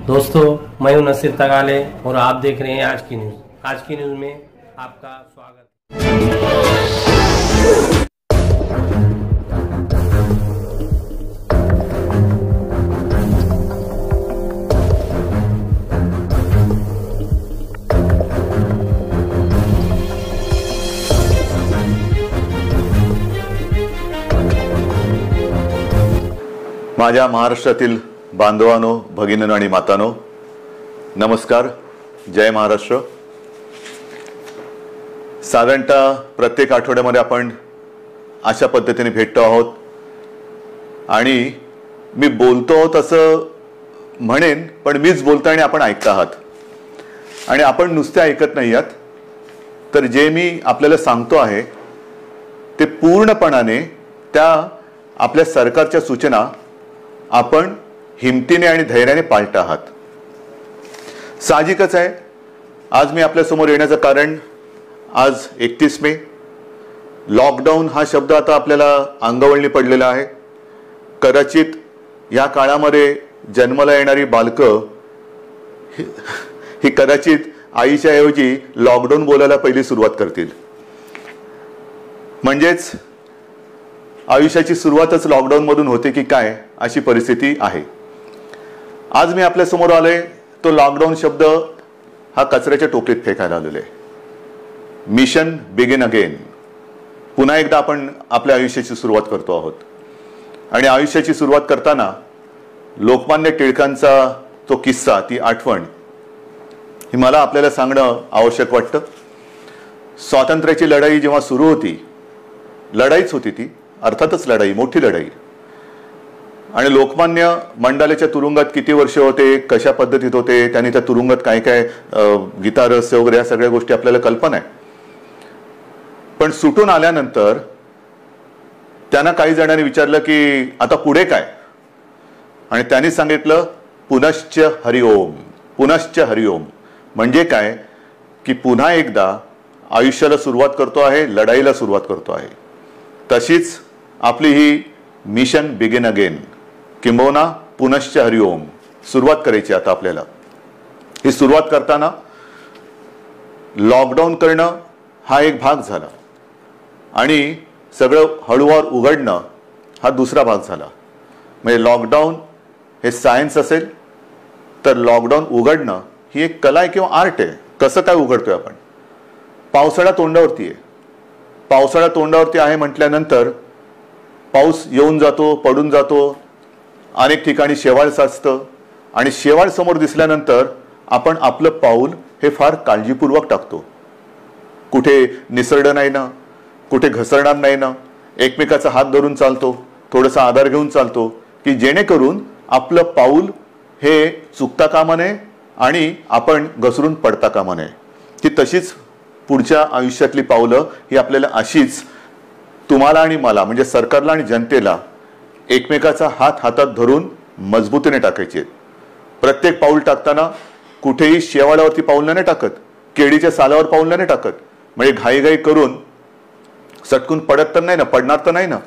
दोस्तों, मैं हूं नसीर तगाले और आप देख रहे हैं आज की न्यूज़। आज की न्यूज़ में आपका स्वागत माझ्या महाराष्ट्रातील बांधवांनो, भगिनींनो आणि मातांनो, नमस्कार. जय महाराष्ट्र. साधारणतः प्रत्येक आठवड्यामध्ये आपण अशा पद्धतीने भेटतो आहोत आणि मी बोलतो आहोत असं म्हणेन, पण मीच बोलतो आणि आपण ऐकता आहात. आणि आपण नुसते ऐकत नाही आहात, तर जे मी आपल्याला सांगतो आहे ते पूर्णपणाने त्या आपल्या सरकारच्या सूचना आपण हिमतीने आणि धैर्याने पाळत आहात. साहजिकच आहे, आज मी आपल्या समोर येण्याचं कारण, आज 31 मे. लॉकडाऊन हा शब्द आता आपल्याला अंगवळणी पडलेला आहे. कदाचित या काळामध्ये जन्माला येणारी बालकं ही कदाचित आईच्या ऐवजी लॉकडाऊन बोलायला पहिली सुरुवात करतील. म्हणजेच आयुष्याची सुरुवातच लॉकडाऊन मधून होते की काय, अशी परिस्थिती आहे. आज मी आपल्या समोर आलोय तो लॉकडाऊन शब्द हा कचऱ्याच्या टोपलीत फेकायला आलेला आहे. Mission begin again. पुन्हा एकदा आपण आपल्या आयुष्याची सुरुवात करतो आहोत. आणि आयुष्याची सुरुवात करताना लोकमान्य टिळकांचा तो किस्सा, ती आठवण ही मला आपल्याला सांगणं आवश्यक वाटतं. स्वातंत्र्याची लढाई जेव्हा सुरू होती, लढाईच होती ती, अर्थातच लढाई, मोठी लढाई. आणि लोकमान्य मंडालेच्या तुरुंगात किती वर्ष होते, कशा पद्धतीत होते, त्यांनी त्या तुरुंगात काय काय गीता रहस्य वगैरे या सगळ्या गोष्टी आपल्याला कल्पना आहे. पण सुटून आल्यानंतर त्यांना काही जणांनी विचारलं की आता पुढे काय, आणि त्यांनी सांगितलं पुनश्च हरिओम. पुनश्च हरिओम म्हणजे काय की पुन्हा एकदा आयुष्याला सुरुवात करतो आहे, लढाईला सुरुवात करतो आहे. तशीच आपली ही मिशन बिगिन अगेन, किंबहुना पुनश्च हरिओम सुरुवात करायची आता आपल्याला. ही सुरुवात करताना लॉकडाऊन करणं हा एक भाग झाला आणि सगळं हळूवार उघडणं हा दुसरा भाग झाला. म्हणजे लॉकडाऊन हे सायन्स असेल तर लॉकडाऊन उघडणं ही एक कला आहे किंवा आर्ट आहे. कसं काय उघडतोय आपण? पावसाळा तोंडावरती आहे. पावसाळा तोंडावरती आहे म्हटल्यानंतर पाऊस येऊन जातो, पडून जातो, अनेक ठिकाणी शेवाळ साचतं आणि शेवाळ समोर दिसल्यानंतर आपण आपलं पाऊल हे फार काळजीपूर्वक टाकतो. कुठे निसरडं नाही ना, कुठे घसरणार नाही ना, एकमेकाचा हात धरून चालतो, थोडासा आधार घेऊन चालतो की जेणेकरून आपलं पाऊल हे चुकता कामा नये आणि आपण घसरून पडता कामा नये. की तशीच पुढच्या आयुष्यातली पावलं ही आपल्याला अशीच तुम्हाला आणि मला, म्हणजे सरकारला आणि जनतेला, एकमेकाचा हात हातात धरून मजबूतीने टाकायचे. प्रत्येक पाऊल टाकताना कुठेही शेवाळावरती पाऊल नाही टाकत, केळीच्या सालावर पाऊल नाही टाकत. म्हणजे घाईघाई करून सटकून पडत तर नाही ना, पडणार तर नाही ना,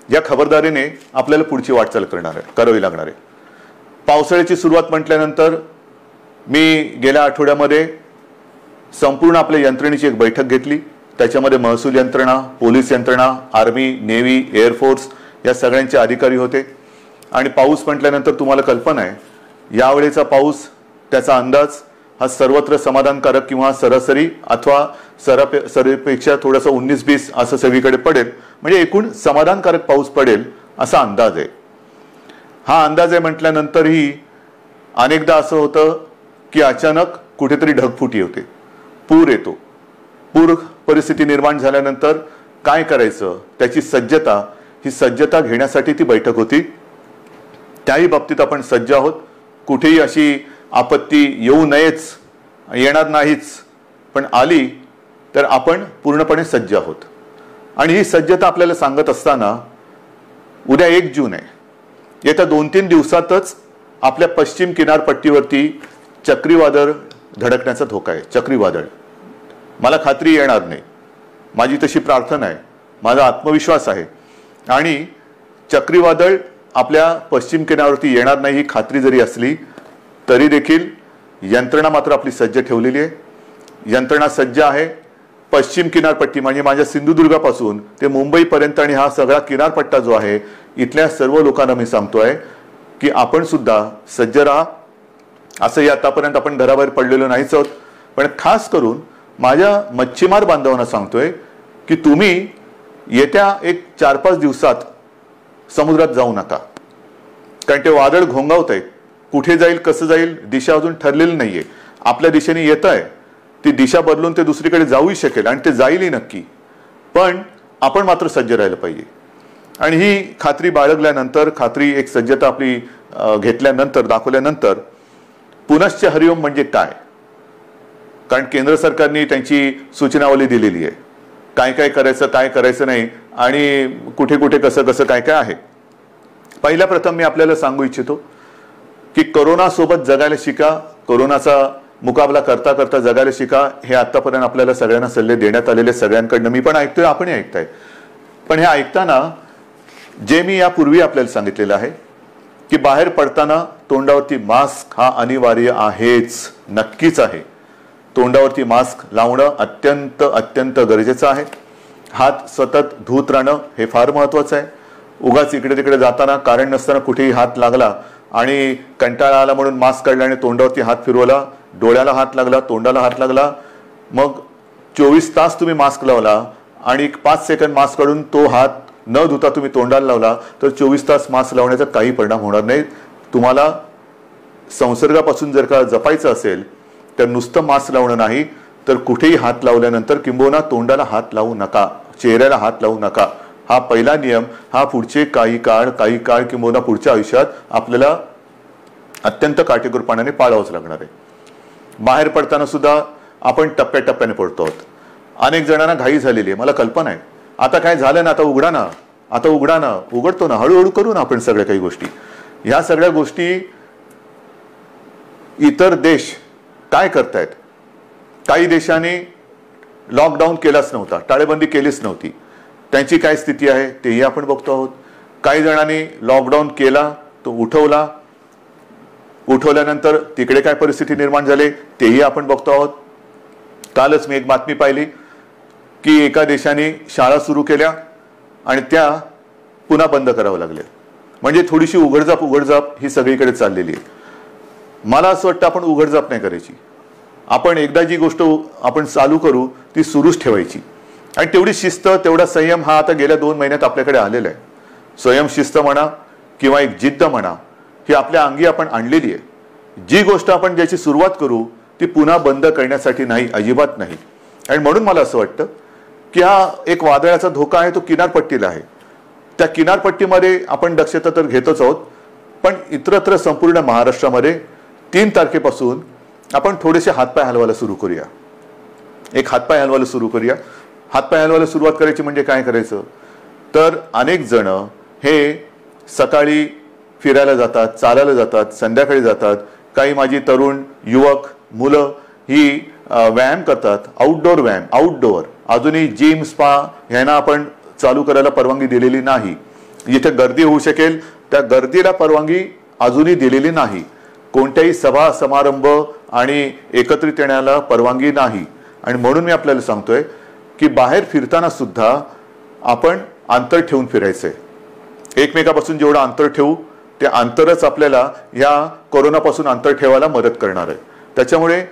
या खबरदारीने आपल्याला पुढची वाटचाल करावी लागणार आहे. पावसाळ्याची सुरुवात म्हटल्यानंतर मी गेल्या आठवड्यामध्ये संपूर्ण आपल्या यंत्रणेची एक बैठक घेतली. त्याच्यामध्ये महसूल यंत्रणा, पोलीस यंत्रणा, आर्मी, नेव्ही, एअरफोर्स या सगळ्यांचे अधिकारी होते. आणि पाऊस म्हटल्यानंतर तुम्हाला कल्पना आहे, यावेळेचा पाऊस, त्याचा अंदाज हा सर्वत्र समाधानकारक किंवा सरासरी अथवा सरासरीपेक्षा थोडासा 19-20 असं सगळीकडे पडेल. म्हणजे एकूण समाधानकारक पाऊस पडेल असा अंदाज आहे. हा अंदाज आहे म्हटल्यानंतरही अनेकदा असं होतं की अचानक कुठेतरी ढगफुटी होते, पूर येतो. पूर परिस्थिती निर्माण झाल्यानंतर काय करायचं, त्याची सज्जता, ही सज्जता घेण्यासाठी ती बैठक होती. त्याही बाबतीत आपण सज्ज आहोत. कुठेही अशी आपत्ती येऊ नयेच, येणार नाहीच, पण आली तर आपण पूर्णपणे सज्ज आहोत. आणि ही सज्जता आपल्याला सांगत असताना उद्या 1 जून आहे. येत्या 2-3 दिवसातच आपल्या पश्चिम किनारपट्टीवरती चक्रीवादळ धडकण्याचा धोका आहे. चक्रीवादळ, मला खात्री येणार नाही, माझी तशी प्रार्थना आहे, माझा आत्मविश्वास आहे. आणि चक्रीवादळ आपल्या पश्चिम किनाऱ्यावरती येणार नाही ही खात्री जरी असली तरी देखील यंत्रणा मात्र आपली सज्ज ठेवलेली आहे. यंत्रणा सज्ज आहे. पश्चिम किनारपट्टी म्हणजे माझ्या सिंधुदुर्गापासून ते मुंबईपर्यंत आणि हा सगळा किनारपट्टा जो आहे, इथल्या सर्व लोकांना मी सांगतोय की आपण सुद्धा सज्ज राहा. असंही आतापर्यंत आपण घराबाहेर पडलेलो नाहीच आहोत, पण खास करून माझ्या मच्छीमार बांधवांना सांगतोय की तुम्ही येत्या एक 4-5 दिवसात समुद्रात जाऊ नका, कारण ते वादळ घोंगावत आहे. कुठे जाईल, कसं जाईल, दिशा अजून ठरलेली नाहीये. आपल्या दिशेने येत आहे, ती दिशा बदलून ते दुसरीकडे जाऊही शकेल आणि ते जाईलही नक्की, पण आपण मात्र सज्ज राहिलं पाहिजे. आणि ही खात्री बाळगल्यानंतर, खात्री एक सज्जता आपली घेतल्यानंतर, दाखवल्यानंतर पुनश्च हरिओम म्हणजे काय, कारण केंद्र सरकारने त्यांची सूचनावली दिलेली आहे, काय काय करायचं, काय करायचं नाही आणि कुठे कुठे कसं कसं काय काय आहे. पहिल्या प्रथम मी आपल्याला सांगू इच्छितो की कोरोना सोबत जगायला शिका, कोरोनाचा मुकाबला करता करता जगायला शिका. हे आतापर्यंत आपल्याला सगळ्यांना सल्ले देण्यात आलेले, सगळ्यांकडनं मी पण ऐकतोय, आपणही ऐकताय. पण हे ऐकताना जे मी यापूर्वी आपल्याला सांगितलेलं आहे की बाहेर पडताना तोंडावरती मास्क हा अनिवार्य आहेच, नक्कीच आहे. तोंडावरती मास्क लावणं अत्यंत अत्यंत गरजेचं आहे. हात सतत धुत राहणं हे फार महत्वाचं आहे. उगाच इकडे तिकडे जाताना कारण नसताना कुठेही हात लागला आणि कंटाळा आला म्हणून मास्क काढला आणि तोंडावरती हात फिरवला, डोळ्याला हात लागला, तोंडाला हात लागला, मग 24 तास तुम्ही मास्क लावला आणि 5 सेकंद मास्क काढून तो हात न धुता तुम्ही तोंडाला लावला तर 24 तास मास्क लावण्याचा काही परिणाम होणार नाही. तुम्हाला संसर्गापासून जर का जपायचं असेल तर नुसतं मास्क लावणं नाही, तर कुठेही हात लावल्यानंतर किंबहुना तोंडाला हात लावू नका, चेहऱ्याला हात लावू नका. हा पहिला नियम, हा पुढचे काही काळ किंबहुना पुढच्या आयुष्यात आपल्याला अत्यंत काटेकोरपणाने पाळावंच लागणार आहे. बाहेर पडताना सुद्धा आपण टप्प्याटप्प्याने पडतो आहोत. अनेक जणांना घाई झालेली आहे, मला कल्पना आहे. आता काय झालं ना, आता उघडा ना, आता उघडा ना, उघडतो ना, हळूहळू करू ना आपण सगळ्या काही गोष्टी. ह्या सगळ्या गोष्टी इतर देश काय करतायत, काही देशांनी लॉकडाऊन केलाच नव्हता, टाळेबंदी केलीच नव्हती, त्यांची काय स्थिती आहे तेही आपण बघतो आहोत. काही जणांनी लॉकडाऊन केला, तो उठवला, उठवल्यानंतर तिकडे काय परिस्थिती निर्माण झाली तेही आपण बघतो आहोत. कालच मी एक बातमी पाहिली की एका देशाने शाळा सुरू केल्या आणि त्या पुन्हा बंद करावं लागल्या. म्हणजे थोडीशी उघडझाप ही सगळीकडे चाललेली आहे. मला असं वाटतं आपण उघडझाप नाही करायची. आपण एकदा जी गोष्ट आपण चालू करू ती सुरूच ठेवायची. आणि तेवढी शिस्त, तेवढा संयम हा आता गेल्या 2 महिन्यात आपल्याकडे आलेला आहे. स्वयं शिस्त म्हणा किंवा एक जिद्द म्हणा, ही आपल्या अंगी आपण आणलेली आहे. जी गोष्ट आपण ज्याची सुरुवात करू ती पुन्हा बंद करण्यासाठी नाही, अजिबात नाही. आणि म्हणून मला असं वाटतं की हा एक वादळाचा धोका आहे, तो किनारपट्टीला आहे. त्या किनारपट्टीमध्ये आपण दक्षता तर घेतोच आहोत, पण इतरत्र संपूर्ण महाराष्ट्रामध्ये 3 तारखेपासून आपण थोडेसे हातपाय हलवायला सुरू करूया. एक हातपाय हलवायला सुरू करूया. हातपाय हलवायला सुरुवात करायची म्हणजे काय करायचं, तर अनेक जण हे सकाळी फिरायला जातात, चालायला जातात, संध्याकाळी जातात. काही माझी तरुण युवक मुलं ही व्यायाम करतात, आउटडोअर व्यायाम, आउटडोअर. अजूनही जिम, स्पा ह्यांना आपण चालू करायला परवानगी दिलेली नाही. जिथे गर्दी होऊ शकेल त्या गर्दीला परवानगी अजूनही दिलेली नाही. कोणत्याही सभा समारंभ आणि एकत्रित येण्याला परवानगी नाही. आणि म्हणून मी आपल्याला सांगतोय की बाहेर फिरताना सुद्धा आपण अंतर ठेवून फिरायचंय. एकमेकापासून जेवढं अंतर ठेवू ते अंतरच आपल्याला या कोरोनापासून अंतर ठेवायला मदत करणार आहे. त्याच्यामुळे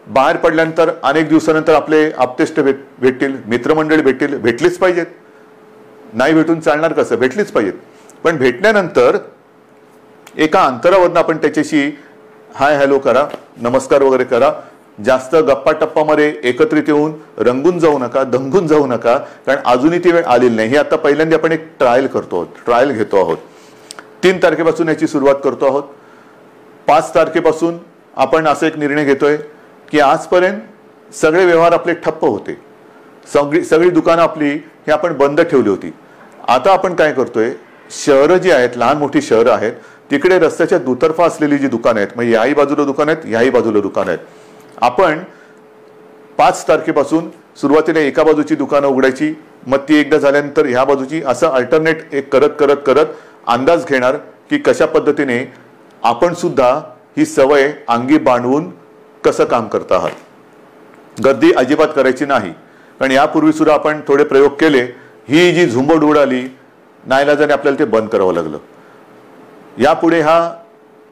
बाहेर पडल्यानंतर अनेक दिवसानंतर आपले आप्तेष्ट भेटतील, मित्रमंडळी भेटतील, भेटलीच पाहिजेत. नाही भेटून चालणार कसं, भेटलीच पाहिजेत. पण भेटल्यानंतर एका अंतरावरून आपण त्याच्याशी हाय हॅलो करा, नमस्कार वगैरे करा. जास्त गप्पा टप्पामध्ये एकत्रित येऊन रंगून जाऊ नका, दंगून जाऊ नका, कारण अजूनही ती वेळ आलेली नाही. ही आता पहिल्यांदा आपण एक ट्रायल करतो आहोत, ट्रायल घेतो आहोत. 3 तारखेपासून याची सुरुवात करतो आहोत. 5 तारखेपासून आपण असा एक निर्णय घेतोय की आजपर्यंत सगळे व्यवहार आपले ठप्प होते, सगळी दुकानं आपली हे आपण बंद ठेवली होती. आता आपण काय करतोय, शहरं जी आहेत, लहान मोठी शहरं आहेत, तिकडे रस्त्याच्या दुतर्फा असलेली जी दुकानं आहेत, म्हणजे याही बाजूला दुकान आहेत, याही बाजूला दुकान आहेत, आपण 5 तारखेपासून सुरुवातीला एका बाजूची दुकानं उघडायची, मग ती एकदा झाल्यानंतर ह्या बाजूची, असं अल्टरनेट एक करत करत करत अंदाज घेणार की कशा पद्धतीने आपण सुद्धा ही सवय अंगी बांधवून कसं काम करत आहात. गर्दी अजिबात करायची नाही, कारण यापूर्वी सुद्धा आपण थोडे प्रयोग केले. ही जी झुंबड उडाली, नाईलाजाने आपल्याला ते बंद करावं लागलं. यापुढे ह्या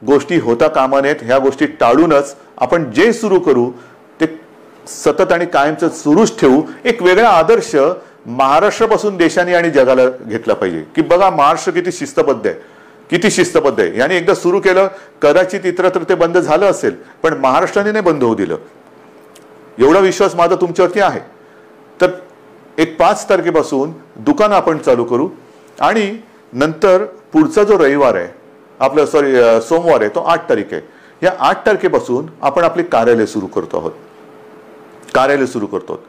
गोष्टी होता कामा नयेत. ह्या गोष्टी टाळूनच आपण जे सुरू करू ते सतत आणि कायमचं सुरूच ठेवू. एक वेगळा आदर्श महाराष्ट्रापासून देशाने आणि जगाला घेतला पाहिजे की बघा महाराष्ट्र किती शिस्तबद्ध आहे, किती शिस्तबद्ध आहे. याने एकदा सुरू केलं, कदाचित इतरत्र ते बंद झालं असेल, पण महाराष्ट्राने नाही बंद होऊ दिलं. एवढा विश्वास माझा तुमच्यावरती आहे. तर एक 5 तारखेपासून दुकान आपण चालू करू आणि नंतर पुढचा जो रविवार आहे आपलं सोमवार आहे तो 8 तारीख आहे. या 8 तारखेपासून आपण आपले कार्यालय सुरू करतो आहोत. कार्यालय सुरू करतो.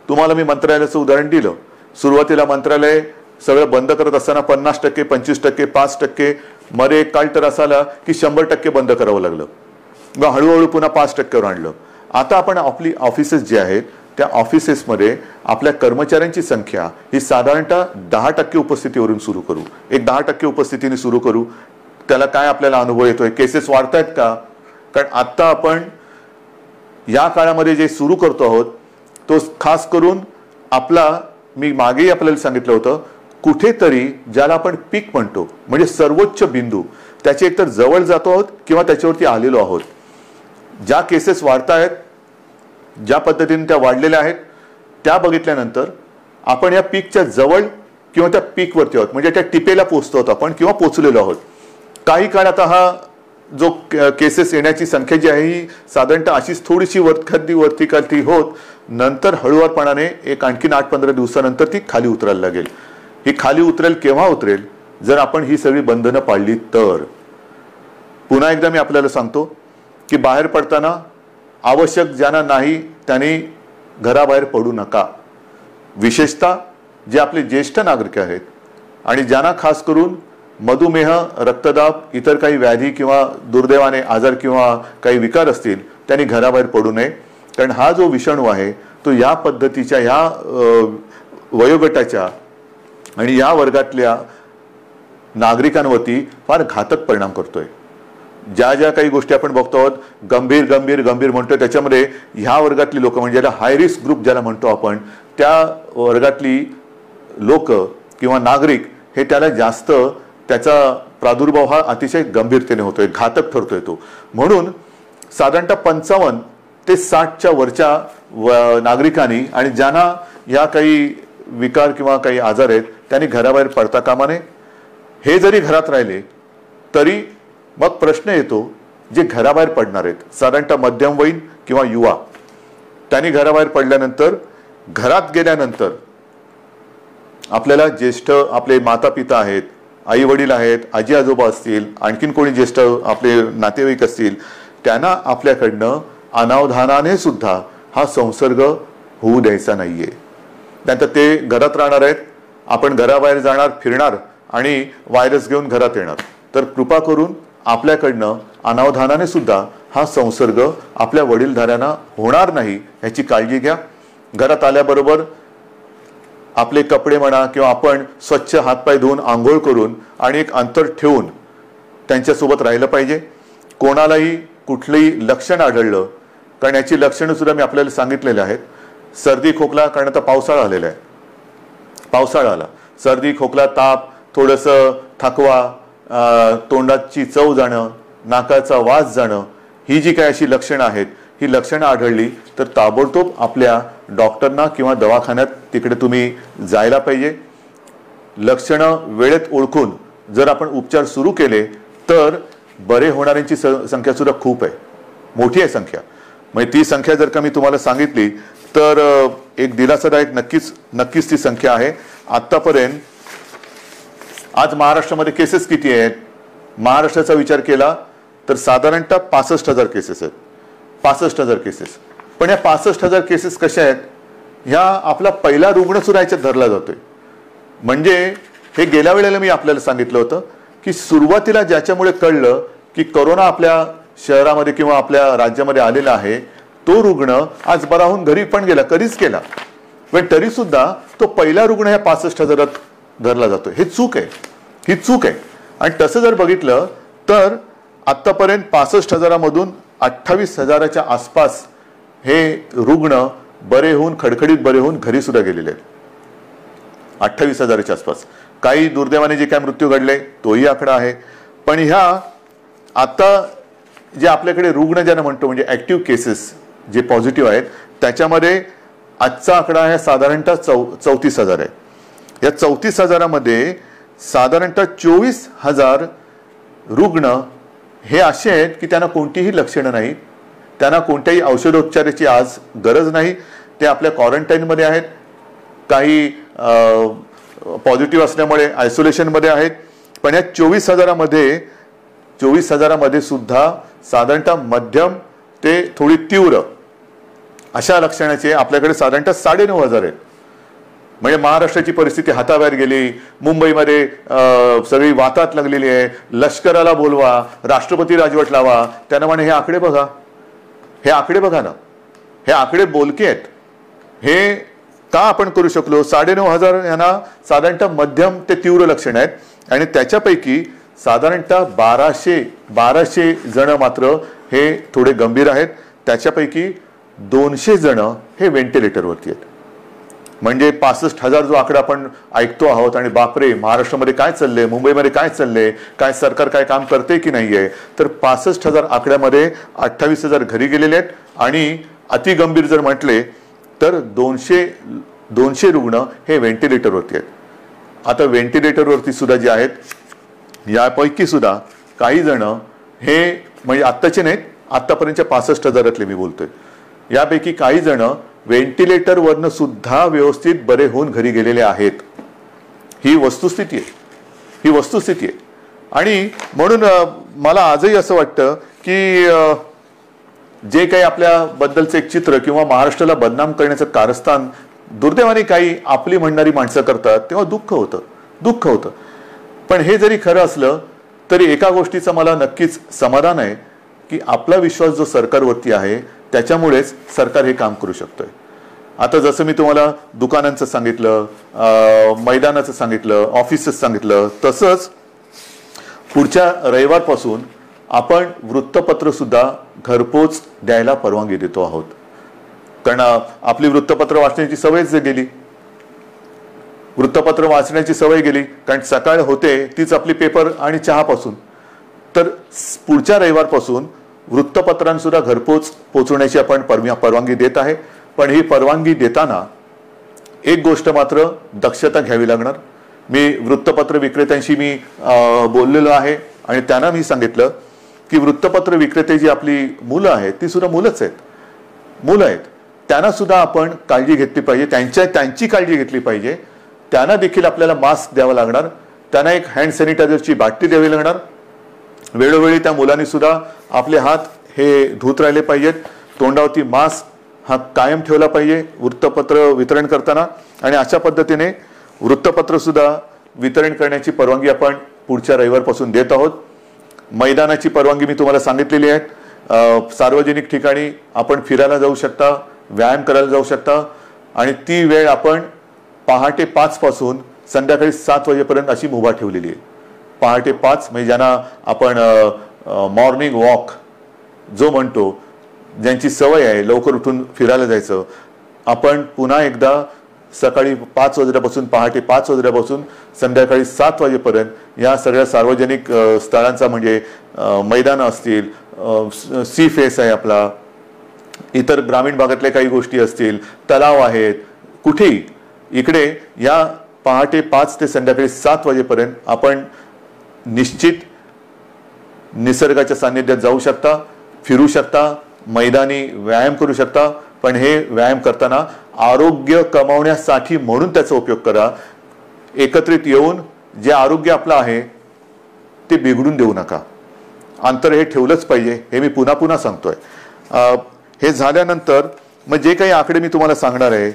तुम्हाला मी मंत्रालयाचं उदाहरण दिलं. सुरुवातीला मंत्रालय सगळं बंद करत असताना 50%, 25%, 5%, मध्ये एक काळ तर असा आला की 100% बंद करावं लागलं. मग हळूहळू पुन्हा 5%वर आणलं. आता आपण आपली ऑफिसेस जे आहेत त्या ऑफिसेसमध्ये आपल्या कर्मचाऱ्यांची संख्या ही साधारणतः 10% उपस्थितीवरून सुरू करू. एक 10% उपस्थितीने सुरू करू. त्याला काय आपल्याला अनुभव येतोय, केसेस वाढतायत का? कारण आता आपण या काळामध्ये जे सुरू करतो आहोत तो खास करून आपला, मी मागेही आपल्याला सांगितलं होतं, कुठेतरी ज्याला आपण पीक म्हणतो म्हणजे सर्वोच्च बिंदू, त्याच्या एकतर जवळ जातो आहोत किंवा त्याच्यावरती आलेलो आहोत. ज्या केसेस वाढतायत, ज्या पद्धतीने त्या वाढलेल्या आहेत त्या बघितल्यानंतर आपण या पीकच्या जवळ किंवा त्या पीकवरती आहोत, म्हणजे त्या टिपेला पोहोचतो आहोत आपण किंवा पोहोचलेलो आहोत. काही काळ आता हा जो केसेस येण्याची संख्या जी आहे ही साधारणतः अशीच थोडीशी वरती खाली होत नंतर हळूवारपणाने एक आणखीन 8-15 दिवसानंतर ती खाली उतरायला लागेल. ही खाली उतरेल केव्हा उतरेल? जर आपण ही सगळी बंधनं पाळली तर. पुन्हा एकदा मी आपल्याला सांगतो की बाहेर पडताना आवश्यक ज्यांना नाही त्यांनी घराबाहेर पडू नका. विशेषतः जे आपले ज्येष्ठ नागरिक आहेत आणि ज्यांना खास करून मधुमेह, रक्तदाब, इतर काही व्याधी किंवा दुर्दैवाने आजार किंवा काही विकार असतील त्यांनी घराबाहेर पडू नये. कारण हा जो विषाणू आहे तो या पद्धतीच्या ह्या वयोगटाच्या आणि या वर्गातल्या नागरिकांवरती फार घातक परिणाम करतोय. ज्या ज्या काही गोष्टी आपण बघतो आहोत गंभीर गंभीर गंभीर म्हणतो, त्याच्यामध्ये ह्या वर्गातली लोक म्हणजे ज्याला हाय रिस्क ग्रुप ज्याला म्हणतो आपण, त्या वर्गातली लोक किंवा नागरिक हे त्याला जास्त, त्याचा प्रादुर्भाव हा अतिशय गंभीरतेने होतोय, घातक ठरतोय तो. म्हणून साधारणतः 55 ते 60च्या वरच्या नागरिकांनी आणि ज्यांना या काही विकार किंवा काही आजार आहेत त्यांनी घराबाहेर पडता कामा नये. हे जरी घरात राहिले तरी मग प्रश्न येतो जे घराबाहेर पडणार आहेत साधारणतः मध्यमवयीन किंवा युवा, त्यांनी घराबाहेर पडल्यानंतर घरात गेल्यानंतर आपल्याला ज्येष्ठ आपले माता पिता आहेत, आई वडील आहेत, आजी आजोबा असतील, आणखीन कोणी ज्येष्ठ आपले नातेवाईक असतील, त्यांना आपल्याकडनं अनावधानाने सुद्धा हा संसर्ग होऊ द्यायचा नाहीये. नंतर ते घरात राहणार आहेत, आपण घराबाहेर जाणार, फिरणार आणि व्हायरस घेऊन घरात येणार. तर कृपा करून आपल्याकडनं अनावधानाने सुद्धा हा संसर्ग आपल्या वडीलधाऱ्यांना होणार नाही याची काळजी घ्या. घरात आल्याबरोबर आपले कपडे म्हणा किंवा आपण स्वच्छ हातपाय धुवून आंघोळ करून आणि एक अंतर ठेवून त्यांच्यासोबत राहिलं पाहिजे. कोणालाही कुठलंही लक्षण आढळलं, कारण याची लक्षणं सुद्धा मी आपल्याला सांगितलेली आहेत. सर्दी खोकला, कारण आता पावसाळा आलेला आहे, पावसाळा आला, सर्दी खोकला, ताप, थोडंसं थकवा, तोंडाची चव जाणं, नाकाचा वास जाणं, ही जी काही अशी लक्षणं आहेत, ही लक्षणं आढळली तर ताबडतोब आपल्या डॉक्टरना किंवा दवाखान्यात तिकडे तुम्ही जायला पाहिजे. लक्षणं वेळेत ओळखून जर आपण उपचार सुरू केले तर बरे होणाऱ्यांची संख्या सुद्धा खूप आहे, मोठी आहे संख्या. म्हणजे ती संख्या जर का मी तुम्हाला सांगितली तर एक दिलासादायक नक्कीच ती संख्या आहे. आतापर्यंत आज महाराष्ट्रामध्ये केसेस किती आहेत? महाराष्ट्राचा विचार केला तर साधारणतः 65,000 केसेस आहेत. 65,000 केसेस. पण या 65,000 केसेस कशा आहेत? ह्या आपला पहिला रुग्ण सुद्धा याच्यात धरला जातोय. म्हणजे हे गेल्या वेळेला मी आपल्याला सांगितलं होतं की सुरुवातीला ज्याच्यामुळे कळलं की कोरोना आपल्या शहरामध्ये किंवा आपल्या राज्यामध्ये आलेला आहे, तो रुग्ण आज बरा होऊन घरी पण गेला, कधीच केला, पण तरी सुद्धा तो पहिला रुग्ण ह्या 65,000 धरला जातो. हे चूक आहे, ही चूक आहे. आणि तसं जर बघितलं तर आत्तापर्यंत 65,000मधून 28,000च्या आसपास हे रुग्ण बरे होऊन खडखडीत बरे होऊन घरी सुद्धा गेलेले आहेत. 28,000च्या आसपास. काही दुर्दैवाने जे काय मृत्यू घडले तोही आकडा आहे. पण ह्या आता जे आपल्याकडे रुग्ण ज्यांना म्हणतो म्हणजे ॲक्टिव्ह केसेस जे पॉझिटिव्ह आहेत त्याच्यामध्ये आजचा आकडा आहे साधारणतः 34,000 आहे. या 34,000मध्ये साधारणतः 24,000 रुग्ण हे असे आहेत की त्यांना कोणतीही लक्षणं नाही, त्यांना कोणत्याही औषधोपचाराची आज गरज नाही, ते आपल्या क्वारंटाईनमध्ये आहेत, काही पॉझिटिव्ह असल्यामुळे आयसोलेशनमध्ये आहेत. पण या 24,000मध्ये सुद्धा साधारणतः मध्यम ते थोडी तीव्र अशा लक्षणाचे आपल्याकडे साधारणतः 9,500 आहेत. म्हणजे महाराष्ट्राची परिस्थिती हाताबाहेर गेली. मुंबईमध्ये सगळी वातात लागलेली आहे. लष्कराला बोलवा, राष्ट्रपती राजवट लावा. त्यांना म्हणे हे आकडे बघा, हे आकडे बघा ना, हे आकडे बोलके आहेत. हे का आपण करू शकलो? 9,500 यांना साधारणतः मध्यम ते तीव्र लक्षण आहेत आणि त्याच्यापैकी साधारणतः 1200 जण मात्र हे थोडे गंभीर आहेत. त्याच्यापैकी 200 जण हे व्हेंटिलेटरवरती आहेत. म्हणजे 65,000 जो आकडा आपण ऐकतो आहोत आणि बापरे महाराष्ट्रामध्ये काय चाललंय, मुंबईमध्ये काय चाललंय, काय सरकार काय काम करते की नाहीये, तर 65,000 आकड्यामध्ये 28,000 घरी गेलेले आहेत आणि अतिगंभीर जर म्हटले तर 200 रुग्ण हे व्हेंटिलेटरवरती आहेत. आता व्हेंटिलेटरवरती सुद्धा जे आहेत यापैकी सुद्धा काही जण हे म्हणजे आत्ताचे नाहीत, आत्तापर्यंतच्या 65,000 मी बोलतोय, यापैकी काही जण व्हेंटिलेटरवरनं सुद्धा व्यवस्थित बरे होऊन घरी गेलेले आहेत. ही वस्तुस्थिती आहे, ही वस्तुस्थिती आहे. आणि म्हणून मला आजही असं वाटतं की जे काही आपल्याबद्दलचं एक चित्र किंवा महाराष्ट्राला बदनाम करण्याचं कारस्थान दुर्दैवाने काही आपली म्हणणारी माणसं करतात तेव्हा दुःख होतं. पण हे जरी खरं असलं तरी एका गोष्टीचं मला नक्कीच समाधान आहे की आपला विश्वास जो सरकारवरती आहे त्याच्यामुळेच सरकार हे काम करू शकतोय. आता जसं मी तुम्हाला दुकानांचं सांगितलं, मैदानाचं सांगितलं, ऑफिसचं सांगितलं, तसंच पुढच्या रविवारपासून आपण वृत्तपत्र सुद्धा घरपोच द्यायला परवानगी देतो आहोत. कारण आपली वृत्तपत्र वाचण्याची सवयच गेली, वृत्तपत्र वाचण्याची सवय गेली. कारण सकाळ होते तीच आपली पेपर आणि चहापासून. तर पुढच्या रविवारपासून वृत्तपत्रांसुद्धा घरपोच पोचवण्याची आपण परवानगी देत आहे. पण ही परवानगी देताना एक गोष्ट मात्र दक्षता घ्यावी लागणार. मी वृत्तपत्र विक्रेत्यांशी मी बोललेलो आहे आणि त्यांना मी सांगितलं की वृत्तपत्र विक्रेते जी आपली मुलं आहेत ती सुद्धा मुलं आहेत, त्यांना सुद्धा आपण काळजी घेतली पाहिजे, त्यांची काळजी घेतली पाहिजे. त्यांना देखील आपल्याला मास्क द्यावा लागणार, त्यांना एक हँड सॅनिटायझरची बाटली द्यावी लागणार. वेळोवेळी त्या मुलांनी सुद्धा आपले हात हे धुत राहिले पाहिजेत. तोंडावरती मास्क हा कायम ठेवला पाहिजे वृत्तपत्र वितरण करताना. आणि अशा पद्धतीने वृत्तपत्र सुद्धा वितरण करण्याची परवानगी आपण पुढच्या रविवारपासून देत आहोत. मैदानाची परवानगी मी तुम्हाला सांगितलेली आहे. सार्वजनिक ठिकाणी आपण फिरायला जाऊ शकता, व्यायाम करायला जाऊ शकता आणि ती वेळ आपण पहाटे 5 पासून संध्याकाळी 7 वाजेपर्यंत अशी मुभा ठेवलेली आहे. पहाटे 5 म्हणजे ज्यांना आपण मॉर्निंग वॉक जो म्हणतो, ज्यांची सवय आहे लवकर उठून फिरायला जायचं, आपण पुन्हा एकदा सकाळी 5 वाजल्यापासून पहाटे 5 वाजल्यापासून संध्याकाळी 7 वाजेपर्यंत या सगळ्या सार्वजनिक स्थळांचा म्हणजे मैदानं असतील, सी फेस आहे आपला, इतर ग्रामीण भागातल्या काही गोष्टी असतील, तलाव आहेत, कुठेही इकडे या पहाटे 5 ते संध्याकाळी 7 वाजेपर्यंत आपण निश्चित निसर्गाच्या सान्निध्यात जाऊ शकता, फिरू शकता, मैदानी व्यायाम करू शकता. पण हे व्यायाम करताना आरोग्य कमावण्यासाठी म्हणून त्याचा उपयोग करा. एकत्रित येऊन जे आरोग्य आपलं आहे ते बिघडून देऊ नका. अंतर हे ठेवलंच पाहिजे, हे मी पुन्हा पुन्हा सांगतोय. हे झाल्यानंतर मग जे काही आकडे मी तुम्हाला सांगणार आहे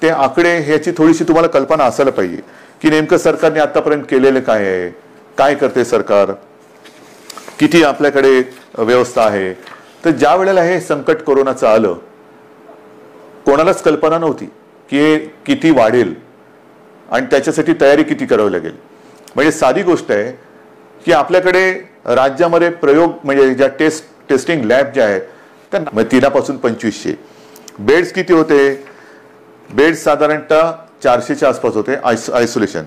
ते आकडे ह्याची थोडीशी तुम्हाला कल्पना असायला पाहिजे की नेमकं सरकारने आतापर्यंत केलेलं काय आहे, काय करते सरकार, किती आपल्याकडे व्यवस्था आहे. तर ज्या वेळेला हे संकट कोरोनाचं आलं कोणालाच कल्पना नव्हती की हे किती वाढेल आणि त्याच्यासाठी तयारी किती करावी लागेल. म्हणजे साधी गोष्ट आहे की आपल्याकडे राज्यामध्ये प्रयोग म्हणजे ज्या टेस्टिंग लॅब ज्या आहेत त्यांना 3 2500. बेड्स किती होते? बेड्स साधारणतः 400च्या आसपास होते आयसोलेशन.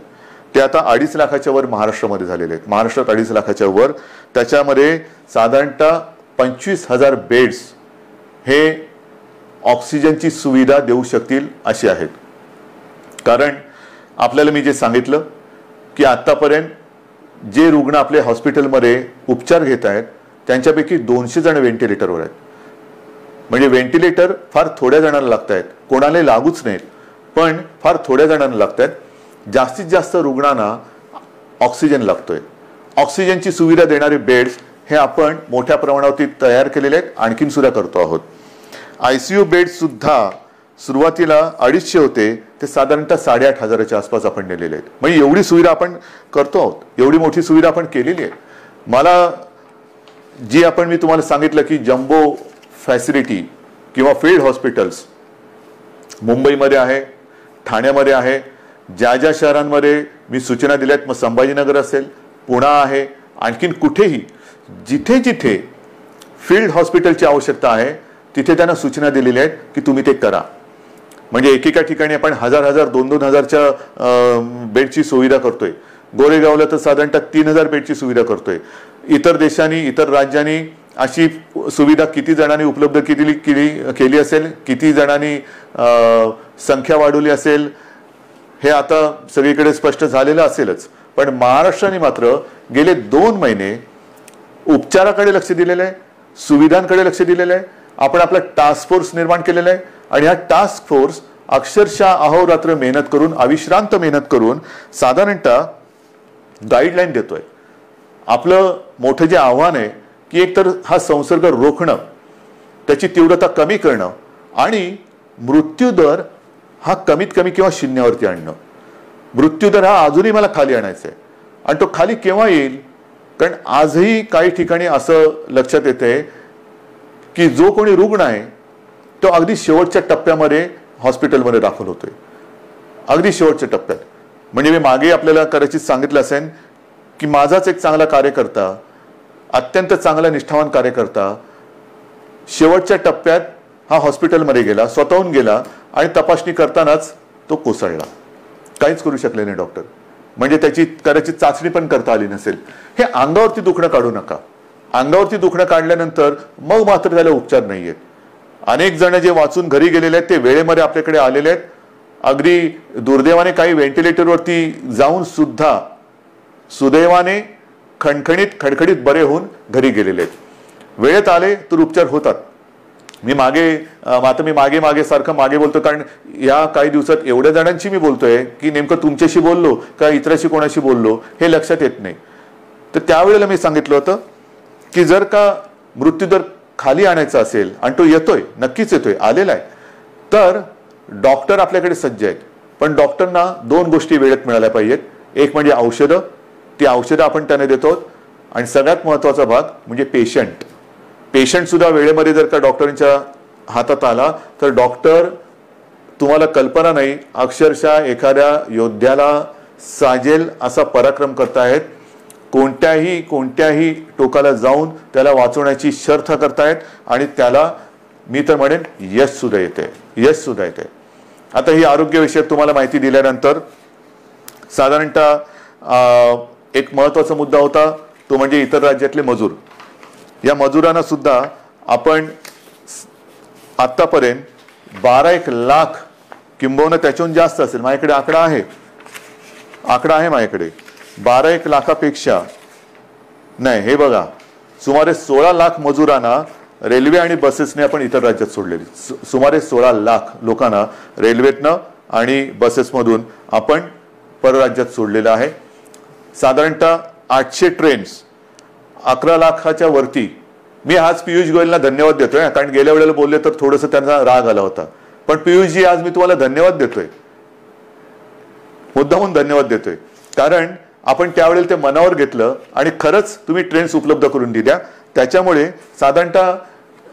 ते आता 2.5 लाखाच्या वर महाराष्ट्रामध्ये झालेले आहेत. महाराष्ट्रात 2.5 लाखाच्या वर. त्याच्यामध्ये साधारणतः 25,000 बेड्स हे ऑक्सिजनची सुविधा देऊ शकतील असे आहेत. कारण आपल्याला मी जे सांगितलं की आतापर्यंत जे रुग्ण आपल्या हॉस्पिटलमध्ये उपचार घेत आहेत त्यांच्यापैकी 200 जण व्हेंटिलेटरवर आहेत. म्हणजे व्हेंटिलेटर फार थोड्या जणांना लागत आहेत, कोणालाही लागूच नाहीत, पण फार थोड्या जणांना लागत आहेत. जास्तीत जास्त रुग्णांना ऑक्सिजन लागतोय. ऑक्सिजनची सुविधा देणारे बेड्स हे आपण मोठ्या प्रमाणावरती तयार केलेले आहेत, आणखीन सुद्धा करतो आहोत. ICU बेड्स सुद्धा सुरुवातीला 250 होते, ते साधारणतः 8,500च्या आसपास आपण नेलेले आहेत. म्हणजे एवढी सुविधा आपण करतो आहोत, एवढी मोठी सुविधा आपण केलेली आहे. मला जी मी तुम्हाला सांगितलं की जम्बो फॅसिलिटी किंवा फील्ड हॉस्पिटल्स मुंबईमध्ये आहे, ठाण्यामध्ये आहे, ज्या ज्या शहरांमध्ये मी सूचना दिल्यात, मग संभाजीनगर असेल, पुणा आहे, आणखीन कुठेही जिथे जिथे फील्ड हॉस्पिटलची आवश्यकता आहे तिथे त्यांना सूचना दिलेल्या आहेत की तुम्ही ते करा. म्हणजे एकेका ठिकाणी आपण 1,000 2,000च्या बेडची सुविधा करतोय. गोरेगावला तर साधारणतः 3,000 बेडची सुविधा करतोय. इतर देशांनी, इतर राज्यांनी अशी सुविधा किती जणांनी उपलब्ध केली असेल, किती जणांनी संख्या वाढवली असेल, हे आता सगळीकडे स्पष्ट झालेलं असेलच. पण महाराष्ट्राने मात्र गेले 2 महिने उपचाराकडे लक्ष दिलेलं आहे, सुविधांकडे लक्ष दिलेलं आहे. आपण आपला टास्क फोर्स निर्माण केलेला आहे आणि हा टास्क फोर्स अक्षरशः अहोरात्र मेहनत करून, अविश्रांत मेहनत करून साधारणतः गाईडलाईन देतोय. आपलं मोठं जे आव्हान आहे की एकतर हा संसर्ग रोखणं, त्याची तीव्रता कमी करणं आणि मृत्यूदर हा कमीत कमी किंवा शून्यावरती आणणं. मृत्यूदर हा अजूनही मला खाली आणायचा आहे. आणि तो खाली केव्हा येईल? कारण आजही काही ठिकाणी असं लक्षात येते की जो कोणी रुग्ण आहे तो अगदी शेवटच्या टप्प्यामध्ये हॉस्पिटलमध्ये दाखल होतोय, अगदी शेवटच्या टप्प्यात. म्हणजे मी मागे आपल्याला कदाचित सांगितलं असेल की माझाच एक चांगला कार्यकर्ता, अत्यंत चांगला निष्ठावान कार्यकर्ता शेवटच्या टप्प्यात हा हॉस्पिटलमध्ये गेला, स्वतःहून गेला आणि तपासणी करतानाच तो कोसळला. काहीच करू शकले नाही डॉक्टर. म्हणजे त्याची कदाचित चाचणी पण करता आली नसेल. हे अंगावरती दुखणं काढू नका. अंगावरती दुखणं काढल्यानंतर मग मात्र त्याला उपचार नाहीयेत. अनेक जण जे वाचून घरी गेलेले आहेत ते वेळेमध्ये आपल्याकडे आलेले आहेत. अगदी दुर्दैवाने काही व्हेंटिलेटरवरती जाऊन सुद्धा सुदैवाने खडखडीत बरे होऊन घरी गेलेले आहेत. वेळेत आले तर उपचार होतात. मी मागे सारखं मागे बोलतो, कारण या काही दिवसात एवढ्या जणांशी मी बोलतोय की नेमकं तुमच्याशी बोललो का इतराशी कोणाशी बोललो हे लक्षात येत नाही. तर त्यावेळेला मी सांगितलं होतं की जर का मृत्यूदर खाली आणायचा असेल आणि तो येतोय, नक्कीच येतोय, आलेला आहे, तर डॉक्टर आपल्याकडे सज्ज आहेत. पण डॉक्टरना 2 गोष्टी वेळेत मिळाल्या पाहिजेत. एक म्हणजे औषधं, ती औषधं आपण त्यांना देतो. आणि सगळ्यात महत्त्वाचा भाग म्हणजे पेशंट सुद्धा वेळेमध्ये जर का डॉक्टरांच्या हातात आला तर डॉक्टर, तुम्हाला कल्पना नाही, अक्षरशः एखाद्या योद्ध्याला साजेल असा पराक्रम करतायत. कोणत्याही टोकाला जाऊन त्याला वाचवण्याची शर्थ करतायत आणि त्याला मी तर म्हणेन यश सुद्धा येते. आता ही आरोग्यविषयक तुम्हाला माहिती दिल्यानंतर साधारणतः एक महत्त्वाचा मुद्दा होता, तो म्हणजे इतर राज्यातले मजूर. या मजुरांना सुद्धा आपण आतापर्यंत 12 लाख किंबहुना त्याच्याहून जास्त असेल, माझ्याकडे आकडा आहे माझ्याकडे, 12 लाखापेक्षा नाही, हे बघा, सुमारे 16 लाख मजुरांना रेल्वे आणि बसेसने आपण इतर राज्यात सोडलेली. सुमारे 16 लाख लोकांना रेल्वेतनं आणि बसेसमधून आपण परराज्यात सोडलेलं आहे. साधारणतः 800 ट्रेन्स, 11 लाखाच्या वरती. मी आज पियुष गोयलला धन्यवाद देतोय, कारण गेल्या वेळेला बोलले तर थोडंसं त्यांचा राग आला होता. पण पियुषजी, आज मी तुम्हाला धन्यवाद देतोय, मुद्दामून धन्यवाद देतोय, कारण आपण त्यावेळेला ते मनावर घेतलं आणि खरंच तुम्ही ट्रेन्स उपलब्ध करून दिल्या. त्याच्यामुळे साधारणतः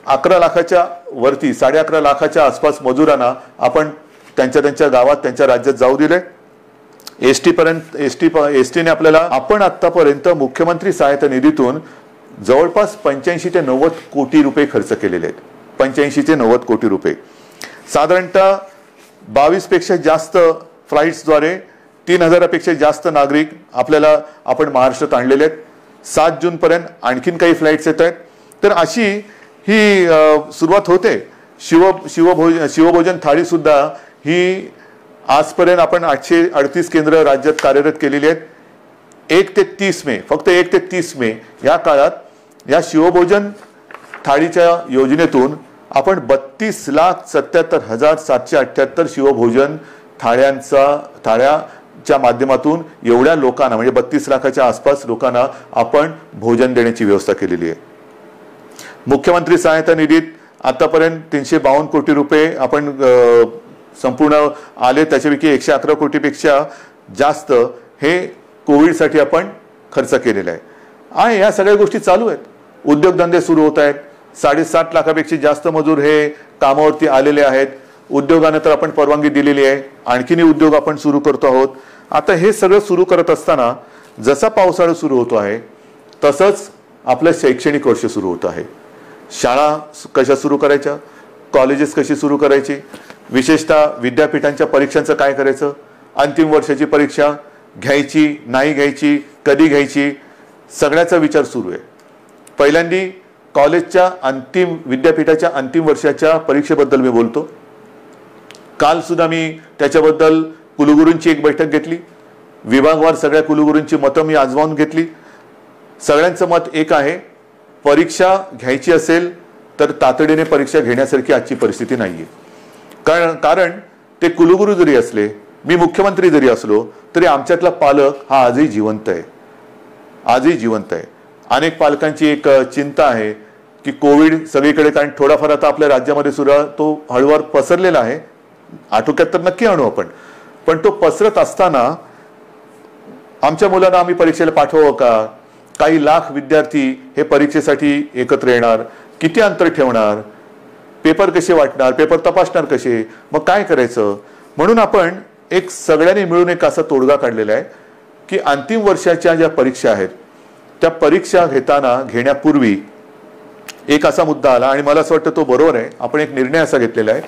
11 लाखाच्या वरती, 11.5 लाखाच्या आसपास मजुरांना आपण त्यांच्या गावात, त्यांच्या राज्यात जाऊ दिले. एसटीने आपल्याला आपण आतापर्यंत मुख्यमंत्री सहायता निधीतून जवळपास 85 ते 90 कोटी रुपये खर्च केलेले आहेत. 85 ते 90 कोटी रुपये. साधारणतः 22 पेक्षा जास्त फ्लाईट्सद्वारे 3000 पेक्षा जास्त नागरिक आपण महाराष्ट्रात आणलेले आहेत. 7 जून पर्यंत आणखीन काही फ्लाईट्स येत आहेत. तर अशी ही सुरुवात होते. शिवभोजन थाळी सुद्धा ही आजपर्यंत आपण 838 केंद्र राज्यात कार्यरत केलेली आहेत. 1 ते 30 मे, फक्त 1 ते 30 मे या काळात या शिवभोजन थाळीच्या योजनेतून आपण 32,77,778 शिवभोजन थाळ्याच्या माध्यमातून एवढ्या लोकांना म्हणजे 32 लाखाच्या आसपास लोकांना आपण भोजन देण्याची व्यवस्था केलेली आहे. मुख्यमंत्री सहायता निधीत आतापर्यंत 352 कोटी रुपये आपण संपूर्ण आले. त्याच्यापैकी 111 कोटीपेक्षा जास्त हे कोविडसाठी आपण खर्च केलेला आहे. आणि या सगळ्या गोष्टी चालू आहेत. उद्योगधंदे सुरू होत आहेत. 7.5 लाखापेक्षा जास्त मजूर हे कामावरती आलेले आहेत. उद्योगाने तर आपण परवानगी दिलेली आहे. आणखीन उद्योग आपण सुरू करतो आहोत. आता हे सगळं सुरू करत असताना जसा पावसाळा सुरू होतो आहे तसंच आपलं शैक्षणिक वर्ष सुरू होत आहे. शाळा कशा सुरू करायच्या, कॉलेजेस कशी सुरू करायची, विशेषतः विद्यापीठांच्या परीक्षांचं काय करायचं, अंतिम वर्षाची परीक्षा घ्यायची नाही घ्यायची, कधी घ्यायची, सगळ्याचा विचार सुरू आहे. पहिल्यांदा कॉलेजच्या विद्यापीठाच्या अंतिम वर्षाच्या परीक्षेबद्दल मी बोलतो. काल सुद्धा मी त्याच्याबद्दल कुलगुरूंची एक बैठक घेतली. विभागवार सगळ्या कुलगुरूंची मतं मी आजमावून घेतली. सगळ्यांचं मत एक आहे, परीक्षा घ्यायची असेल तर तातडीने परीक्षा घेण्यासारखी आजची परिस्थिती नाहीये. कारण ते कुलगुरू जरी असले, मी मुख्यमंत्री जरी असलो तरी आमच्यातला पालक हा आजही जिवंत आहे. अनेक पालकांची एक चिंता आहे की कोविड सगळीकडे, कारण थोडाफार आता आपल्या राज्यामध्ये सुद्धा तो हळूवार पसरलेला आहे. आटोक्यात तर नक्की आणू आपण, पण तो पसरत असताना आमच्या मुलांना आम्ही परीक्षेला पाठवावं का? काही लाख विद्यार्थी हे परीक्षेसाठी एकत्र येणार, किती अंतर ठेवणार, पेपर कसे वाटणार, पेपर तपासणार कसे, मग काय करायचं? म्हणून आपण सगळ्यांनी मिळून एक असा तोडगा काढलेला आहे की अंतिम वर्षाच्या ज्या परीक्षा आहेत त्या परीक्षा घेण्यापूर्वी एक असा मुद्दा आला आणि मला असं वाटतं तो बरोबर आहे. आपण एक निर्णय असा घेतलेला आहे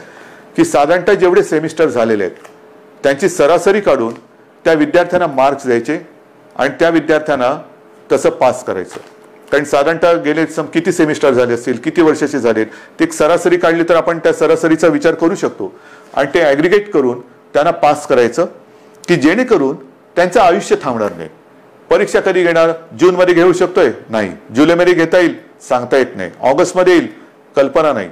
की साधारणतः जेवढे सेमिस्टर झालेले आहेत त्यांची सरासरी काढून त्या विद्यार्थ्यांना मार्क्स द्यायचे आणि त्या विद्यार्थ्यांना तसं पास करायचं. कारण साधारणतः गेले किती सेमिस्टर झाले असतील, किती वर्षाचे झालेत, ते एक सरासरी काढली तर आपण त्या सरासरीचा विचार करू शकतो आणि ते ॲग्रिगेट करून त्यांना पास करायचं की जेणेकरून त्यांचं आयुष्य थांबणार नाही. परीक्षा कधी घेणार? जूनमध्ये घेऊ शकतोय? नाही. जुलैमध्ये घेता येईल? सांगता येत नाही. ऑगस्टमध्ये येईल? कल्पना नाही.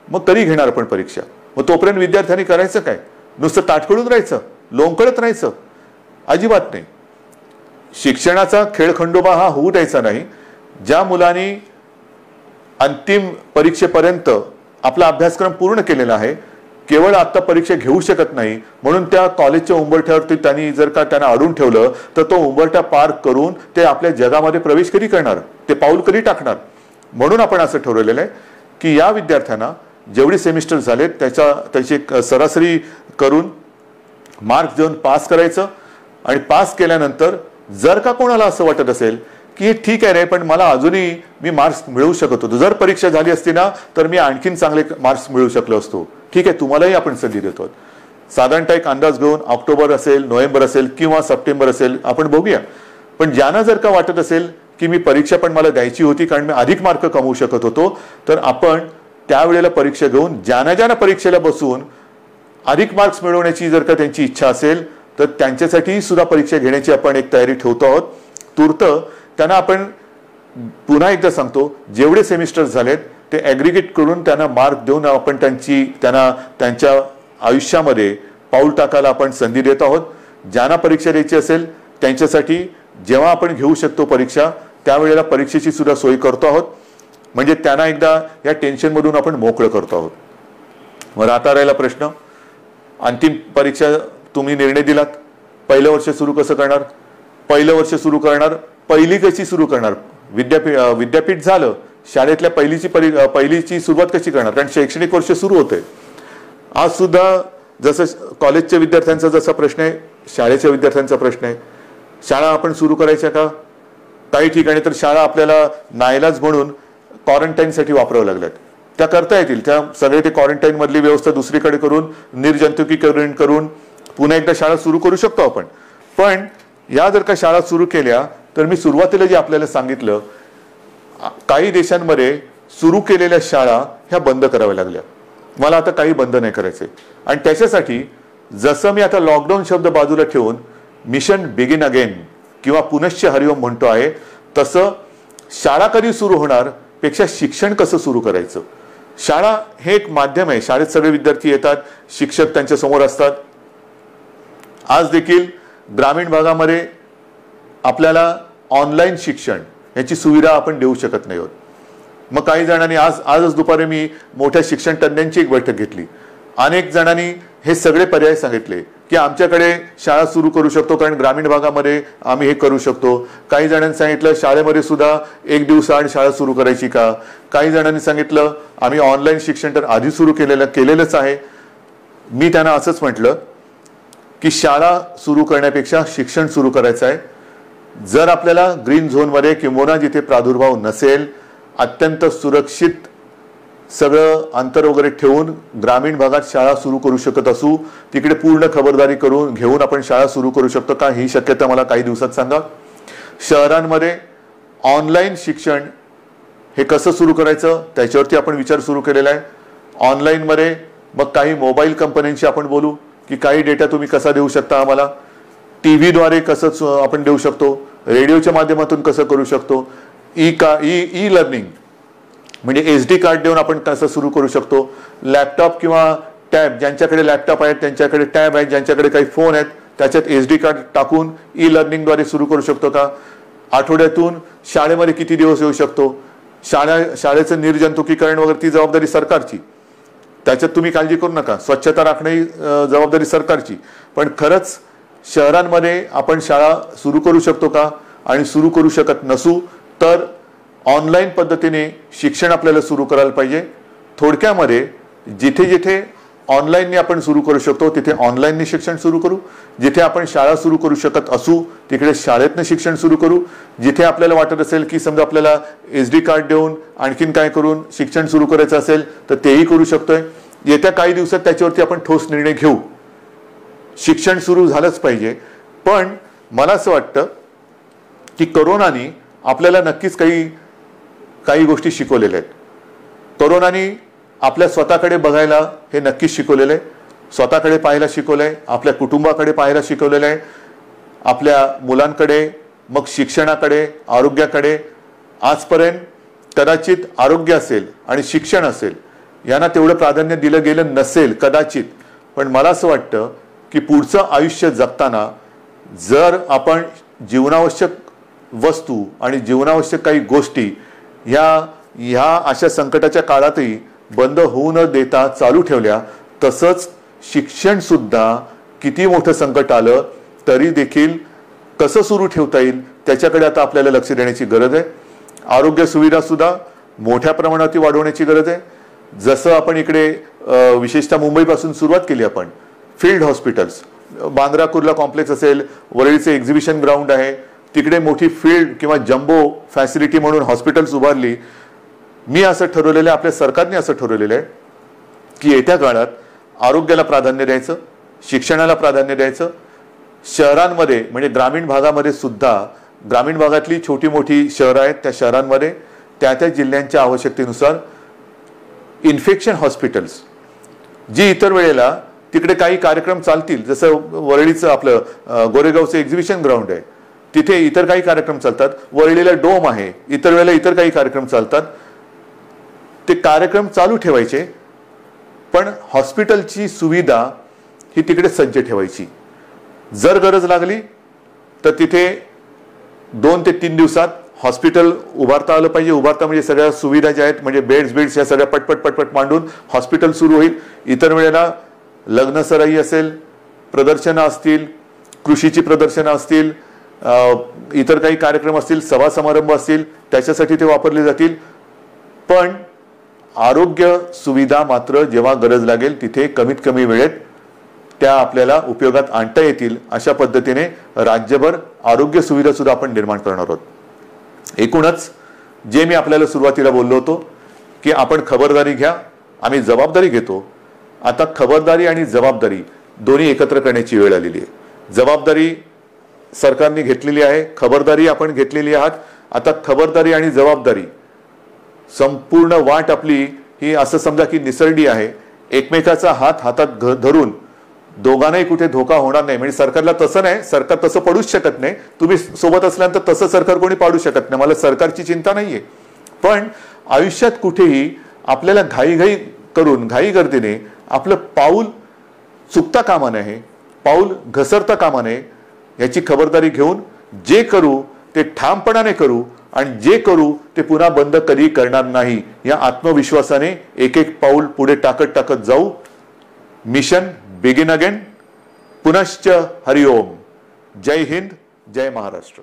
मग कधी घेणार आपण परीक्षा? मग तोपर्यंत विद्यार्थ्यांनी करायचं काय? नुसतं ताटकळून राहायचं, लोंबकळत राहायचं? अजिबात नाही. शिक्षणाचा खेळखंडोबा हा होऊ द्यायचा नाही. ज्या मुलांनी अंतिम परीक्षेपर्यंत आपला अभ्यासक्रम पूर्ण केलेला आहे, केवळ आता परीक्षा घेऊ शकत नाही म्हणून त्या कॉलेजच्या उंबरठ्यावरती त्यांना अडून ठेवलं तर तो उंबरठा पार करून ते आपल्या जगामध्ये प्रवेश कधी करणार, ते पाऊल कधी टाकणार? म्हणून आपण असं ठरवलेलं आहे की या विद्यार्थ्यांना जेवढे सेमिस्टर झालेत त्याची सरासरी करून मार्क्स देऊन पास करायचं. आणि पास केल्यानंतर जर का कोणाला असं वाटत असेल की ठीक आहे रे, पण मला अजूनही मी मार्क्स मिळवू शकत होतो, जर परीक्षा झाली असती ना तर मी आणखीन चांगले मार्क्स मिळवू शकलो असतो, ठीक आहे, तुम्हालाही आपण संधी देतो. साधारणतः एक अंदाज घेऊन ऑक्टोबर असेल, नोव्हेंबर असेल किंवा सप्टेंबर असेल आपण बघूया. पण ज्यांना जर का वाटत असेल की मी परीक्षा पण मला द्यायची होती कारण मी अधिक मार्क कमवू शकत होतो, तर आपण त्यावेळेला परीक्षा घेऊन ज्यांना परीक्षेला बसून अधिक मार्क्स मिळवण्याची जर का त्यांची इच्छा असेल तर त्यांच्यासाठी सुद्धा परीक्षा घेण्याची आपण एक तयारी ठेवतो आहोत. तूर्त त्यांना आपण पुन्हा एकदा सांगतो, जेवढे सेमिस्टर झालेत ते ॲग्रिगेट करून त्यांना मार्क देऊन आपण त्यांच्या आयुष्यामध्ये पाऊल टाकायला आपण संधी देत आहोत. ज्यांना परीक्षा द्यायची असेल त्यांच्यासाठी जेव्हा आपण घेऊ शकतो परीक्षा त्यावेळेला परीक्षेची सुद्धा सोय करतो आहोत. म्हणजे त्यांना एकदा या टेन्शनमधून आपण मोकळं करतो आहोत. मग आता राहिला प्रश्न, अंतिम परीक्षा तुम्ही निर्णय दिलात, पहिलं वर्ष सुरू कसं करणार? पहिलं वर्ष सुरू करणार, पहिली कशी सुरू करणार? विद्यापीठ झालं, शाळेतल्या पहिलीची सुरुवात कशी करणार? कारण शैक्षणिक वर्ष सुरू होतंय. आज सुद्धा जसं कॉलेजच्या विद्यार्थ्यांचा जसा प्रश्न आहे शाळेच्या विद्यार्थ्यांचा प्रश्न आहे. शाळा आपण सुरू करायच्या का? काही ठिकाणी तर शाळा आपल्याला नाईलाज म्हणून क्वारंटाईनसाठी वापराव्या लागल्यात. त्या करता येतील, त्या सगळे ते क्वारंटाईन मधली व्यवस्था दुसरीकडे करून निर्जंतुकीकरण करून पुन्हा एकदा शाळा सुरू करू शकतो आपण. पण या जर का शाळा सुरू केल्या तर मी सुरुवातीला जे आपल्याला सांगितलं, काही देशांमध्ये सुरू केलेल्या शाळा ह्या बंद कराव्या लागल्या. मला आता काही बंद नाही करायचे. आणि त्याच्यासाठी जसं मी आता लॉकडाऊन शब्द बाजूला ठेवून मिशन बिगिन अगेन किंवा पुनश्च हरिओम म्हणतो आहे, तसं शाळा कधी सुरू होणार पेक्षा शिक्षण कसं सुरू करायचं. शाळा हे एक माध्यम आहे. शाळेत सगळे विद्यार्थी येतात, शिक्षक त्यांच्या समोर असतात. आज देखील ग्रामीण भागामध्ये आपल्याला ऑनलाईन शिक्षण याची सुविधा आपण देऊ शकत नाही आहोत. मग काही जणांनी आजच दुपारी मी मोठ्या शिक्षण तज्ञांची एक बैठक घेतली. अनेक जणांनी हे सगळे पर्याय सांगितले की आमच्याकडे शाळा सुरू करू शकतो, कारण ग्रामीण भागामध्ये आम्ही हे करू शकतो. काही जणांनी सांगितलं शाळेमध्ये सुद्धा एक दिवसाआड शाळा सुरू करायची का. काही जणांनी सांगितलं आम्ही ऑनलाईन शिक्षण तर आधी सुरू केलेलंच आहे. मी त्यांना असंच म्हटलं की शाळा सुरू करण्यापेक्षा शिक्षण सुरू करायचं आहे. जर आपल्याला ग्रीन झोनमध्ये किंवा जिथे प्रादुर्भाव नसेल, अत्यंत सुरक्षित सगळं अंतर वगैरे ठेवून ग्रामीण भागात शाळा सुरू करू शकत असू, तिकडे पूर्ण खबरदारी घेऊन आपण शाळा सुरू करू शकतो का, ही शक्यता मला काही दिवसात सांगा. शहरांमध्ये ऑनलाईन शिक्षण हे कसं सुरू करायचं त्याच्यावरती आपण विचार सुरू केलेला आहे. ऑनलाईनमध्ये मग काही मोबाईल कंपन्यांशी आपण बोलू की काही डेटा तुम्ही कसा देऊ शकता आम्हाला, टीव्हीद्वारे कसं आपण देऊ शकतो, रेडिओच्या माध्यमातून कसं करू शकतो, ई लर्निंग म्हणजे SD कार्ड देऊन आपण कसं सुरू करू शकतो. लॅपटॉप किंवा टॅब, ज्यांच्याकडे लॅपटॉप आहेत त्यांच्याकडे टॅब आहेत, ज्यांच्याकडे काही फोन आहेत त्याच्यात SD कार्ड टाकून ई लर्निंगद्वारे सुरू करू शकतो का. आठवड्यातून शाळेमध्ये किती दिवस येऊ शकतो. शाळेचं निर्जंतुकीकरण वगैरे ती जबाबदारी सरकारची, त्याच्यात तुम्ही काळजी करू नका. स्वच्छता राखणे ही जबाबदारी सरकारची. पण खरंच शहरांमध्ये आपण शाळा सुरू करू शकतो का. आणि सुरू करू शकत नसू तर ऑनलाईन पद्धतीने शिक्षण आपल्याला सुरू करायला पाहिजे. थोडक्यामध्ये जिथे जिथे ऑनलाईनने आपण सुरू करू शकतो तिथे ऑनलाईनने शिक्षण सुरू करू. जिथे आपण शाळा सुरू करू शकत असू तिकडे शाळेतनं शिक्षण सुरू करू. जिथे आपल्याला वाटत असेल की समजा आपल्याला SD कार्ड देऊन आणखीन काय करून शिक्षण सुरू करायचं असेल तर तेही करू शकतोय. येत्या काही दिवसात त्याच्यावरती आपण ठोस निर्णय घेऊ. शिक्षण सुरू झालंच पाहिजे. पण मला असं वाटतं की कोरोनाने आपल्याला नक्कीच काही गोष्टी शिकवलेल्या आहेत. कोरोनाने आपल्या स्वतःकडे बघायला हे नक्कीच शिकवलेलं आहे. स्वतःकडे पाहायला शिकवलंय, आपल्या कुटुंबाकडे पाहायला शिकवलेलं आहे, आपल्या मुलांकडे, मग शिक्षणाकडे, आरोग्याकडे. आजपर्यंत कदाचित आरोग्य असेल आणि शिक्षण असेल यांना तेवढं प्राधान्य दिलं गेलं नसेल कदाचित. पण मला असं वाटतं की पुढचं आयुष्य जगताना जर आपण जीवनावश्यक वस्तू आणि जीवनावश्यक काही गोष्टी ह्या अशा संकटाच्या काळातही बंद होऊ न देता चालू ठेवल्या, तसंच शिक्षण सुद्धा किती मोठं संकट आलं तरी देखील कसं सुरू ठेवता येईल त्याच्याकडे आता आपल्याला लक्ष देण्याची गरज आहे. आरोग्य सुविधा सुद्धा मोठ्या प्रमाणात वाढवण्याची गरज आहे. जसं आपण इकडे विशेषतः मुंबईपासून सुरुवात केली आपण, field hospitals, Bandra Kurla complex असेल, वरळीचे एक्झिबिशन ग्राउंड आहे, तिकडे मोठी फील्ड किंवा जम्बो फॅसिलिटी म्हणून हॉस्पिटल्स उभारली. मी असं ठरवलेलं आहे, आपल्या सरकारने असं ठरवलेलं आहे की येत्या काळात आरोग्याला प्राधान्य द्यायचं, शिक्षणाला प्राधान्य द्यायचं. शहरांमध्ये म्हणजे ग्रामीण भागामध्ये सुद्धा, ग्रामीण भागातली छोटी मोठी शहरं आहेत त्या शहरांमध्ये त्या जिल्ह्यांच्या आवश्यकतेनुसार इन्फेक्शन हॉस्पिटल्स, जी इतर वेळेला तिकडे काही कार्यक्रम चालतील, जसं वरळीचं आपलं गोरेगावचं एक्झिबिशन ग्राउंड आहे, तिथे इतर काही कार्यक्रम चालतात. वरळीला डोम आहे, इतर वेळेला इतर काही कार्यक्रम चालतात. ते कार्यक्रम चालू ठेवायचे, पण हॉस्पिटलची सुविधा ही तिकडे सज्ज ठेवायची. जर गरज लागली तर तिथे 2 ते 3 दिवसात हॉस्पिटल उभारता आलं पाहिजे. उभारता म्हणजे सगळ्या सुविधा ज्या आहेत, म्हणजे बेड्स या सगळ्या पटपट मांडून हॉस्पिटल सुरू होईल. इतर वेळेला लग्न सराई असेल, प्रदर्शनं असतील, कृषीची प्रदर्शनं असतील, इतर काही कार्यक्रम असतील, सभा समारंभ असतील, त्याच्यासाठी ते वापरले जातील. पण आरोग्य सुविधा मात्र जेव्हा गरज लागेल तिथे कमीत कमी वेळेत त्या आपल्याला उपयोगात आणता येतील अशा पद्धतीने राज्यभर आरोग्य सुविधा सुद्धा आपण निर्माण करणार आहोत। एकूणच जे मी आपल्याला सुरुवातीला बोललो होतो की आपण खबरदारी घ्या, आम्ही जबाबदारी घेतो। आता खबरदारी आणि जबाबदारी दोन्ही एकत्र करण्याची वेळ आलेली आहे। जबाबदारी सरकारने घेतलेली आहे, खबरदारी आपण घेतलेली आहात। आता खबरदारी आणि जबाबदारी संपूर्ण वाट आपली ही असं समजा की निसरडी आहे। एकमेकाचा हात हातात धरून दोघांनाही कुठे धोका होणार नाही। म्हणजे सरकारला तसं नाही, सरकार तसं पडूच शकत नाही। तुम्ही सोबत असल्यानंतर तसं सरकार कोणी पाडू शकत नाही, मला सरकारची चिंता नाहीये। पण आयुष्यात कुठेही आपल्याला घाईघाई करून घाई गर्दीने आपलं पाऊल चुकता कामा नये, पाऊल घसरता कामा नये। याची खबरदारी घेऊन जे करू ते ठामपणाने करू आणि जे करू ते पुन्हा बंद कधी करणार नाही या आत्मविश्वासाने एक एक पाऊल पुढे टाकत जाऊ। Mission begin again. पुनश्च हरिओम। जय हिंद, जय महाराष्ट्र।